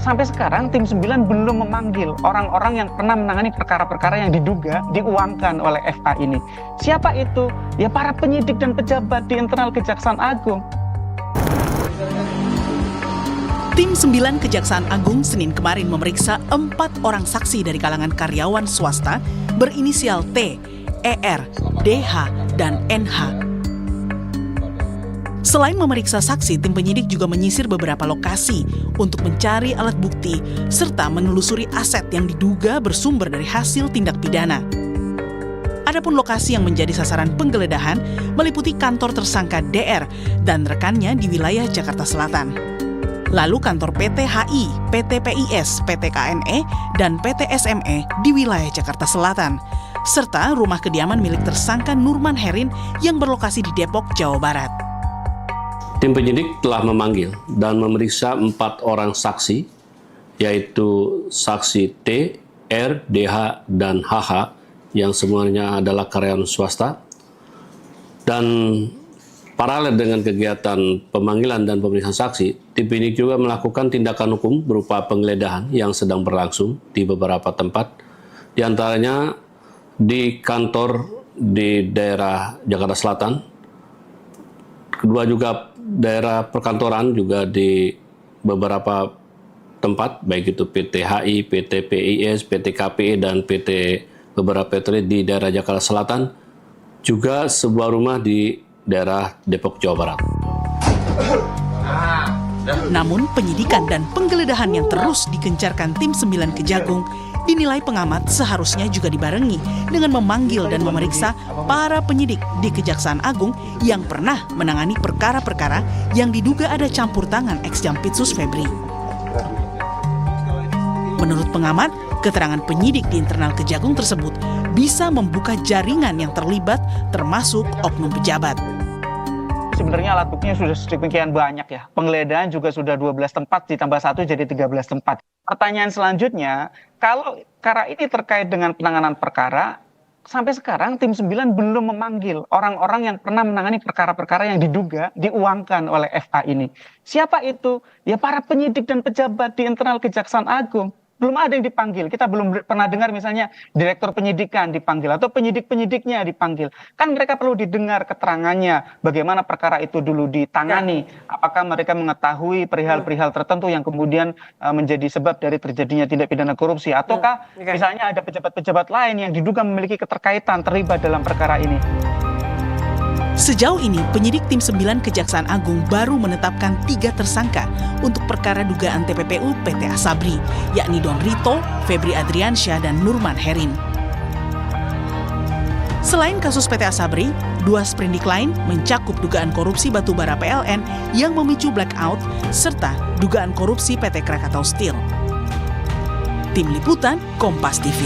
sampai sekarang tim 9 belum memanggil orang-orang yang pernah menangani perkara-perkara yang diduga diuangkan oleh FA ini. Siapa itu? Ya para penyidik dan pejabat di internal Kejaksaan Agung. Tim 9 Kejaksaan Agung Senin kemarin memeriksa 4 orang saksi dari kalangan karyawan swasta berinisial T, ER, DH, dan NH. Selain memeriksa saksi, tim penyidik juga menyisir beberapa lokasi untuk mencari alat bukti serta menelusuri aset yang diduga bersumber dari hasil tindak pidana. Adapun lokasi yang menjadi sasaran penggeledahan meliputi kantor tersangka DR dan rekannya di wilayah Jakarta Selatan. Lalu kantor PT HI, PT PIS, PT KNE, dan PT SME di wilayah Jakarta Selatan, serta rumah kediaman milik tersangka Nurman Herin yang berlokasi di Depok, Jawa Barat. Tim penyidik telah memanggil dan memeriksa 4 orang saksi, yaitu saksi T, R, DH, dan HH, yang semuanya adalah karyawan swasta. Dan paralel dengan kegiatan pemanggilan dan pemeriksaan saksi, tim penyidik juga melakukan tindakan hukum berupa penggeledahan yang sedang berlangsung di beberapa tempat, di antaranya di kantor di daerah Jakarta Selatan, kedua juga daerah perkantoran juga di beberapa tempat, baik itu PT HI, PT PIS, PT KPI, dan PT beberapa PT di daerah Jakarta Selatan, juga sebuah rumah di daerah Depok, Jawa Barat. Namun penyidikan dan penggeledahan yang terus digencarkan tim 9 Kejagung dinilai pengamat seharusnya juga dibarengi dengan memanggil dan memeriksa para penyidik di Kejaksaan Agung yang pernah menangani perkara-perkara yang diduga ada campur tangan ex-Jampitsus Febri. Menurut pengamat, keterangan penyidik di internal Kejagung tersebut bisa membuka jaringan yang terlibat termasuk oknum pejabat. Sebenarnya alat buktinya sudah sedemikian banyak ya. Penggeledahan juga sudah 12 tempat ditambah 1 jadi 13 tempat. Pertanyaan selanjutnya, kalau perkara ini terkait dengan penanganan perkara, sampai sekarang tim 9 belum memanggil orang-orang yang pernah menangani perkara-perkara yang diduga diuangkan oleh FA ini. Siapa itu? Ya para penyidik dan pejabat di internal Kejaksaan Agung. Belum ada yang dipanggil. Kita belum pernah dengar misalnya direktur penyidikan dipanggil atau penyidik-penyidiknya dipanggil. Kan mereka perlu didengar keterangannya bagaimana perkara itu dulu ditangani. Apakah mereka mengetahui perihal-perihal tertentu yang kemudian menjadi sebab dari terjadinya tindak pidana korupsi. Ataukah misalnya ada pejabat-pejabat lain yang diduga memiliki keterkaitan terlibat dalam perkara ini. Sejauh ini, penyidik tim 9 Kejaksaan Agung baru menetapkan 3 tersangka untuk perkara dugaan TPPU PT Asabri, yakni Don Rito, Febri Adriansyah, dan Nurman Herin. Selain kasus PT Asabri, 2 sprindik lain mencakup dugaan korupsi batubara PLN yang memicu blackout, serta dugaan korupsi PT Krakatau Steel. Tim Liputan, Kompas TV.